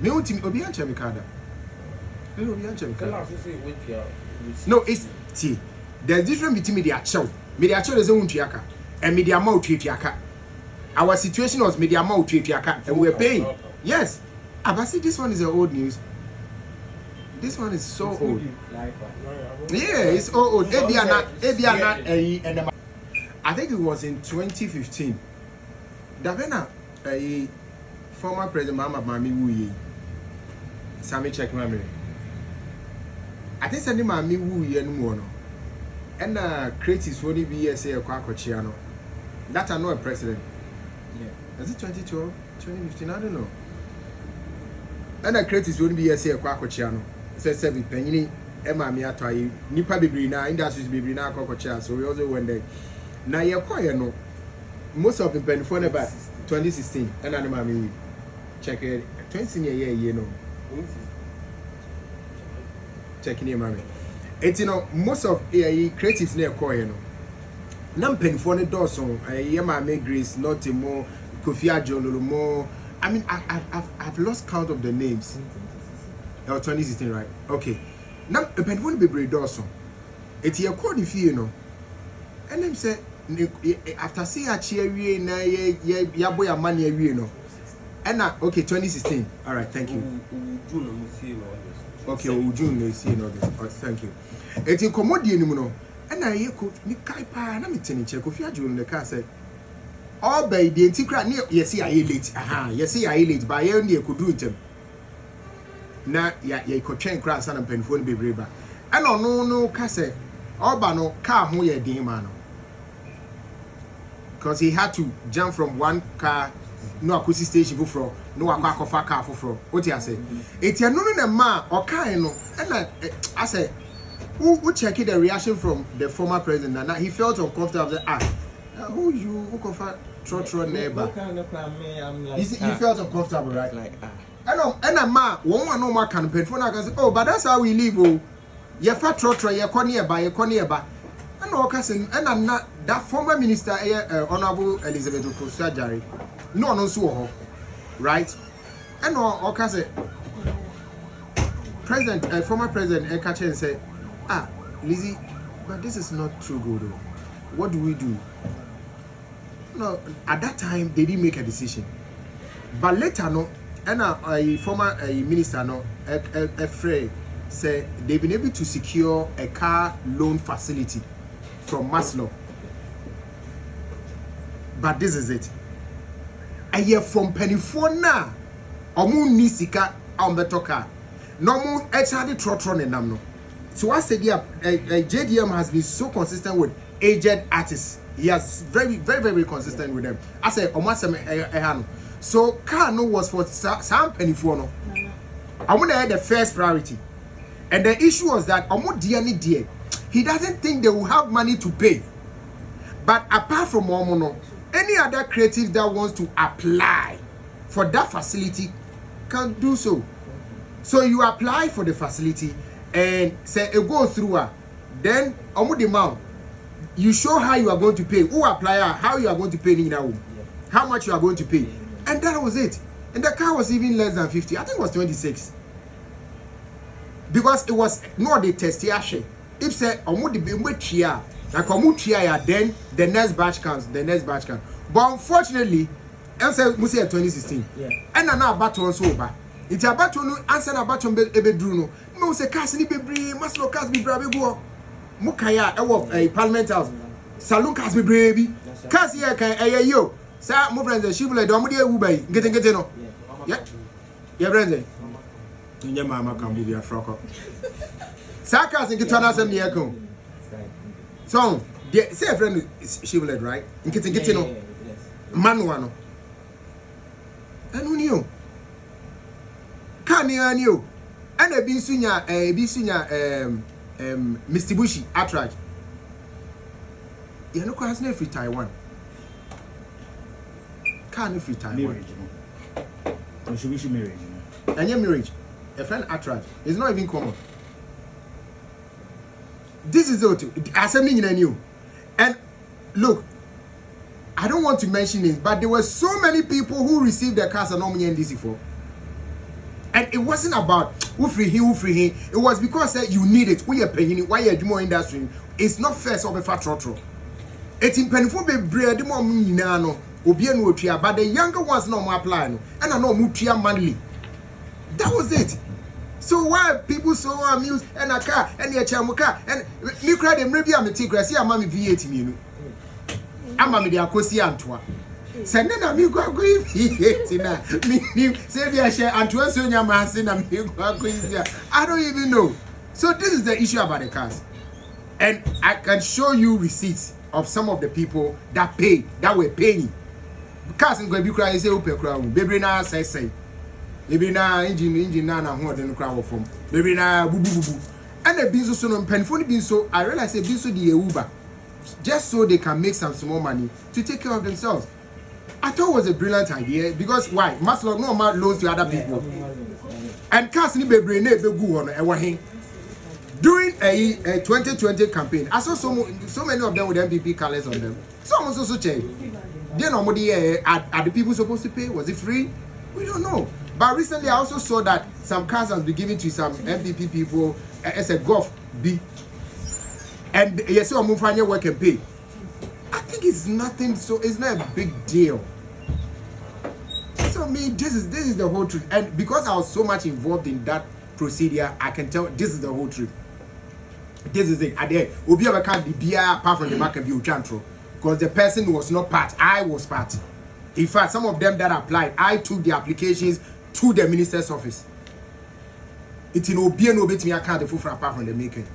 Me want to obi anche me kada. Me obi anche me kada. No, it's see. There's difference between media show. Media show is a untuaka and media mouth tuaka. Our situation was media mouth tuaka and we're paying. Yes. But see, this one is old news. This one is so old. Yeah, it's old. I think it was in 2015. Davena, former President Mahama Mami Wuye. Sammy check my memory. I think sending Mami Wuye no more. And creatives only be say a Kwakochiano. That I know a president. Yeah. Is it 2012? 2015? I don't know. And creatives only be say a Kwakochiano. Says every penny. Emma Miatoi, Nipa Bibrina, industries Bibrina Kwakochia. So we also went there. Now you're quite no. Most of the pen for about 2016. And I know check it. 20 year, you know. Checking your mommy. It's you know most of creatives near Koy, you know. Nam pen for the Dawson, Yama May Grace, not more Kofia John more. I mean, I've lost count of the names. 2016, right? Okay. Now a pen for the baby Dawson. It's your code if you know. And them say after see a cherry na ya boy a money you know. And okay, 2016. All right, thank you. Okay, June they see all this. Thank you. It's in commodity no. And I could me kai pa na me teni check of ya June the car said. All by the antiquary near yes I late. Aha, yes I late by you near could do it. Na ya could train class and pen phone be brave. And no casse. All by no car who ye dear man. Because he had to jump from one car, no akusi station for no akwa car for. What you say? It's a no man or car no. And I say, who check the reaction from the former president? And he felt uncomfortable. Who you who confront trotro neighbor? He felt uncomfortable, right? Like I know, and a man won't no more campaign for now. Oh, but that's how we live. Oh, you fat trotro, you come nearby. And all cousin, and I'm not that former minister, Honorable Elizabeth Ofusajari. No, so right? And all cousin, President, former President Ekachen said, Lizzie, but this is not too good. What do we do? No, at that time they didn't make a decision, but later no, and a former minister no, a friend said they've been able to secure a car loan facility from Maslow. But this is it. A year from Pennyfona, Omu Nisika, Ambetoka. No more actually trotron and namno. So I said, yeah, JDM has been so consistent with aged artists. He has very consistent with them. I said, Omasam. So Kano was for Sam Pennyfono. I want to have the first priority. And the issue was that Omo dear. He doesn't think they will have money to pay. But apart from Omono, any other creative that wants to apply for that facility can do so. So you apply for the facility and say it goes through. Then Omo demand, you show how you are going to pay. Who apply? How you are going to pay how much you are going to pay. And that was it. And the car was even less than 50. I think it was 26. Because it was not the test here. If say omo de be chia, like omo chia, then the next batch comes. But unfortunately, I say we say 2016. Yeah. And now battle also over. It's a battle no answer na battle ebe dru no. No say cars ni bebre, maslo cars be brabe go. Mukaya e parliament house. Saloon cars be brabe. Cars here kan yo. Sa mo friends she like omo de ewu bai. Ngete no. Yeah. Yeah friends. Nye mama can be a frog. Sakas in Kitana Sam Yako. So, say a friend is Shivlet, right? In Kitino. Manuano. And who knew? Can you? And a Bisunya, Mr. Bushi, outright. You know, has no free Taiwan. Can't you free Taiwan? Mitsubishi marriage. And your marriage, a friend outright, is not even common. This is what assembling in a new. And look, I don't want to mention it, but there were so many people who received their cars and nominee NDC for. And it wasn't about who free him. It was because you need it. We are paying it. Why are you more industry? It's not first of a fat trotro. It's in painful be bread more no. Obian Mutia, but the younger ones no more applying. And I know Mutia manly. That was it. So why people so amused and a car and a chamuka and me cried and maybe I'm a tigre. See a mammy V8 me. I'm a media cosi Antoine. Send them me go V8 me say we share Antoine Sonia Manson and me go. I don't even know. So this is the issue about the cars. And I can show you receipts of some of the people that were paying. Cars going to be crying, say, open crown, baby now say. Baby now engine now who the crowd from. Baby now boo boo boo. And the business so no penfoni bin so I realize a business the Uber. Just so they can make some small money to take care of themselves. I thought it was a brilliant idea because why? Must not no amount loans to other people. And cars ni baby ne be go on e during a 2020 campaign, I saw so many of them with MPP colors on them. Some also check. Then are the people supposed to pay? Was it free? We don't know. But recently, I also saw that some cars has been given to some MPP people as a Golf B. And yes, so I'm find your work and pay. I think it's nothing. So it's not a big deal. So me, this is the whole truth. And because I was so much involved in that procedure, I can tell this is the whole truth. This is it. Obi can't be beer apart from the market view chantro. Because the person was not part, I was part. In fact, some of them that applied, I took the applications to the minister's office. It's in Obi no bit me account full apart from the making.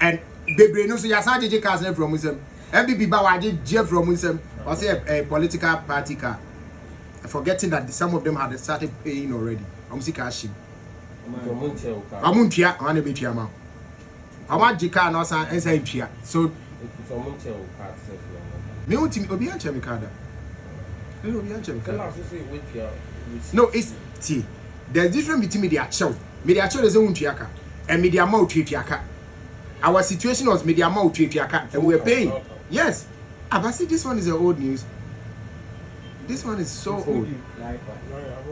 And baby no so yasa JJ cars from Muslim. MBB ba wa Jeff from Muslim. Or say a political party car. Forgetting that some of them had started paying already. I'm sick cashing. Amuntia on a bit yama. I want Jika no san and say chia. So me want to be a chemicada. No, it's see. There's difference between media show. Media show is a untiaka and media mouth triaka. Our situation was media mouth triaka and we're paying. Yes. But see, this one is old news. This one is so old.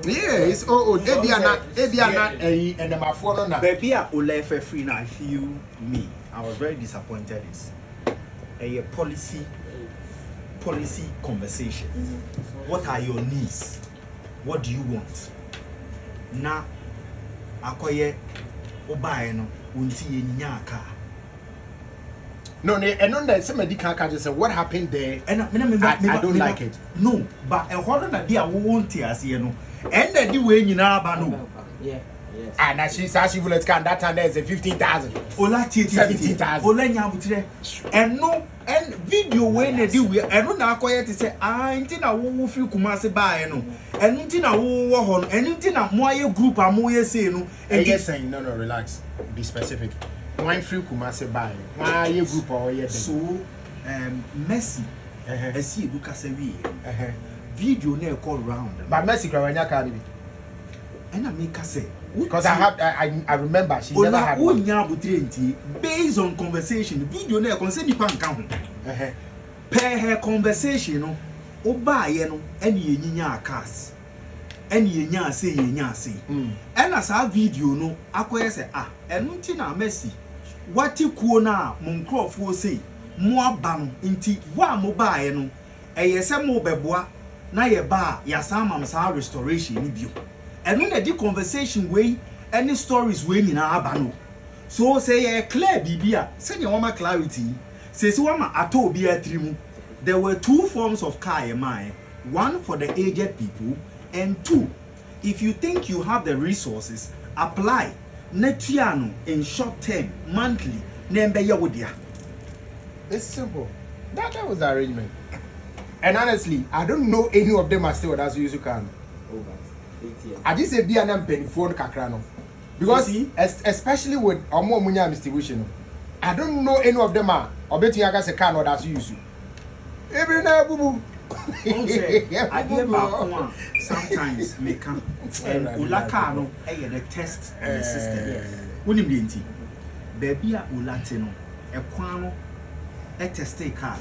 Yeah, it's old. Ebiana and the phone na. Baby, Ola free now. I feel me. I was very disappointed. It's a policy conversation. What are your needs? What do you want? Na akoye obae no unti car. No, and on that some medical car just say what happened there. And I don't like it. No, but a horror na dia won't as you know. And the way you know no. Yeah. And she says she will let that time there's a 15,000. Ola 17,000. Ola nyabutre. And no and video when they do and no na akoye to say nti na wo free Kumasi buy no. And nti na wo hon and nti na moye group amoye say no. And yes saying no relax. Be specific. Wine free Kumasi buy. Why you group or yes. So Messi I see Lucas video na call round. But Messi Krawanya carry. And I make say because I remember she never had one. Based on conversation, video na concern nipa nka ho. Per her conversation no, oba ye no, ene yenyinya cars. Ene yenya say yenya say. And as our video no, akoye say enu nti na Messi. Wati kuo na mo nkrofo say, mo aba no nti wa mo ba ye no, eye se mo beboa na ye ba ya sama sa restoration ni bio. And when the conversation way, any stories way in Abano. So say a clear bibia, send your mama clarity. Says Wama ato be a trimu. There were two forms of car mine. One for the aged people, and two, if you think you have the resources, apply. Netiano in short term, monthly, nembe yawodia. It's simple. That was the arrangement. And honestly, I don't know any of them are still with us you can. I just say be an penny phone kakrano. Because especially with Omo Munya distribution, I don't know any of them are or betting I got a car or that's use. Every now boo boo. I give one sometimes may come and Ulacano the test the system. Wouldn't be inti. Baby a Ulatino, a quano, a test car.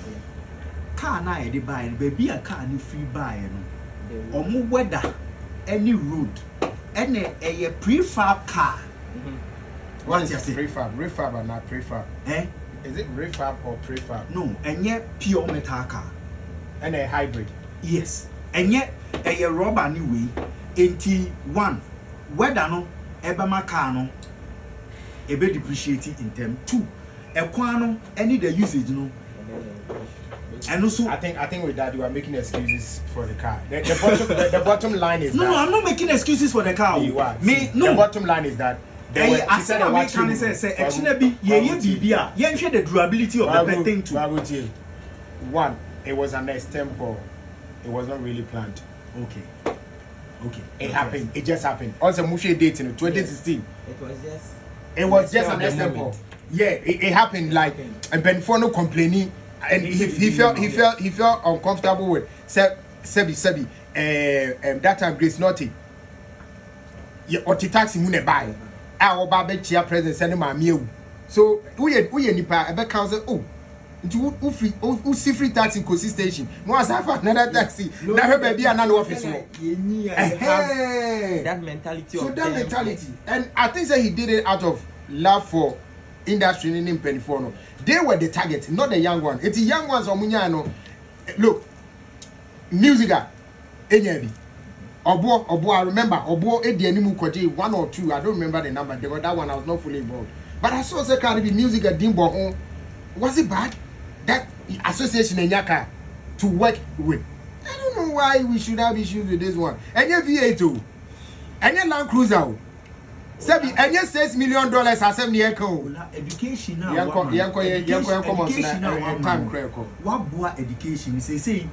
Car na e buy baby a car ni free buy no. Omo weather any road and a prefab car. What is prefab? Refab or not prefab? Eh? Is it refab or prefab? No, and yet pure metal car. And a hybrid. Yes. And yet a rubber anyway. 81. Whether no ebama car no ebe depreciating in term 2. A quano any the usage no. And also I think with that you are making excuses for the car. The bottom line is no, I'm not making excuses for the car. You are. Me no. The bottom line is that I said I can say actually be BBA. You share the durability of the thing too. One, it was an extempo. It was not really planned. Okay. It happened. It just happened. Also, Mushe date in 2016. It was just an extempo. Yeah, it happened like and Benfono complaining, and he felt uncomfortable with Sebi that time Grace Naughty. Yeah, or taxi mune buy. Our baby chia present send my meal. So we nipa ebe council oh who see free taxi coast station. No as have another taxi. Now baby another office. That mentality. So that mentality, and I think that he did it out of love for industry in Penifono. They were the target, not the young ones. It's the young ones on Munyano. Look, musica, Enyebi. Obo, I remember Obo Edianimu Koji 1 or 2. I don't remember the number. They got that one. I was not fully involved. But I saw the kind of music at Dimbo. Was it bad? That association in Yaka to work with. I don't know why we should have issues with this one. And your V8, and your Land Cruiser. Sebi, and your $6 million has 7 years old. Education now. Education now. What boy education? Say